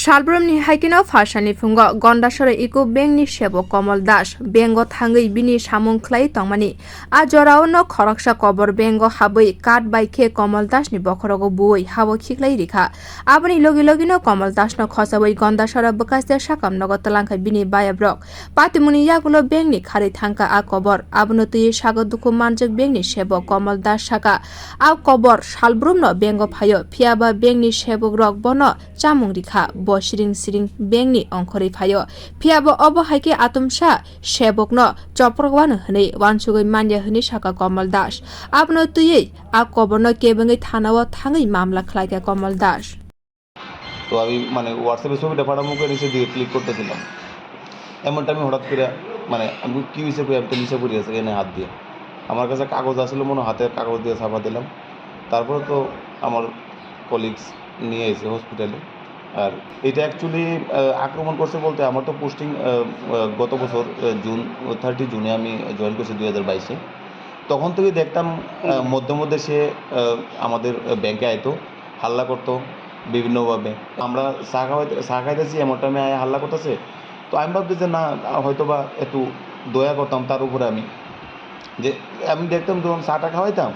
Shalbrumni haikino Phasalni phungo Gandhachara ECCO bengni sebok Kamal bengo thangui bini samung khlai tongmani a jorao no khoroksa Kobor bengo habwi kath khe Kamal ni bokhorok bui habo khiklai rikha Aboni logi no Kamal no khochawi Gandhachara bwkaste sakham nogo twlangkha bini bayap rok patimuni yagulo bengni khari thangka a Kobor abono tui sago duku manjak bengni sebok Kamal saka a Kobor Shalbrum no bengo phayo phiaba bengni sebok rok bono chamung rikha bo siring bengni ongkhori phayo phiabo obo haike atumsa sebok no choprogwano hne wansugoi manya hne saka Kamal abno tuyei a Kobor no kebengai thanao thangai mamla khlaika Kamal তো আমি মানে হোয়াটসঅ্যাপে ছবিটা পাঠাবো করে নিচে দিয়ে click করতেছিলাম এমনটা আমি হঠাৎ করে মানে আমি কী হয়েছে করে আমি তো নিচে পড়ে আছে এনে হাত দিয়ে আমার কাছে কাগজ আসলে মনে হাতের কাগজ দিয়ে ছাপা দিলাম তারপরে তো আমার কলিগস নিয়ে এসে হসপিটালে আর এটা অ্যাকচুয়ালি আক্রমণ করছে বলতে আমার তো পোস্টিং গত বছর জুন 30 জুনে আমি জয়েন করছি 2022-এ তখন থেকে দেখতাম মধ্যে সে আমাদের ব্যাংকে আইতো হাল্লা করতো বিভিন্নভাবে আমরা চা খাইতেছি এমন টাইমে আয় হাল্লা করতেছে তো আমি ভাবছি যে না হয়তো বা একটু দয়া করতাম তার উপরে আমি দেখতাম যখন চাটা খাওয়াইতাম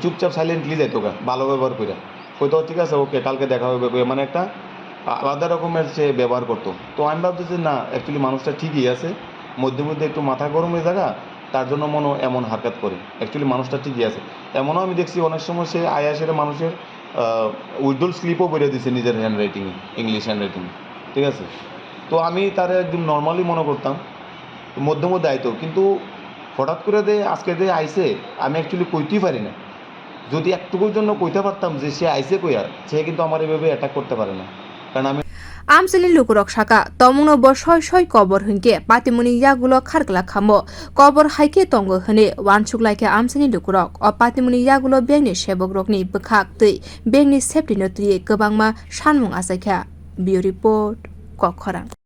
চুপচাপ সাইলেন্টলি যেত ভালো ব্যবহার করে হয়তো ঠিক আছে ওকে কালকে দেখা হবে মানে একটা আলাদা রকমের সে ব্যবহার করতো তো আমি ভাবছি যে না অ্যাকচুয়ালি মানুষটা ঠিকই আছে মধ্যে একটু মাথা গরম হয়ে জায়গা তার জন্য মনে এমন হারকাত করে অ্যাকচুয়ালি মানুষটা ঠিকই আছে এমনও আমি দেখছি অনেক সময় সে আয়াসের মানুষের উইথড্রল স্লিপও বেরিয়ে দিচ্ছে নিজের হ্যান্ডরাইটিংয়ে ইংলিশ হ্যান্ডরাইটিং ঠিক আছে তো আমি তার একদম নর্মালি মনে করতাম মধ্যে আইতো কিন্তু হঠাৎ করে আজকে আইসে আমি অ্যাকচুয়ালি কইতেই পারি না যদি একটুকুর জন্য কইতে পারতাম যে সে আইসে কইয়া সে কিন্তু আমার এভাবে অ্যাটাক করতে পারে না কারণ আমি আমসেলি লুকুরক সাকা তমুনো বসয় Kobor hingke patimuni yagulo kharkla khamo Kobor haike tongo hne wansuglaike amseni lukurok o patimuni yagulo bengni sebok rokni bkhak tui bengni safety no tui kwbangma sanmung asaikha bio report bokhorok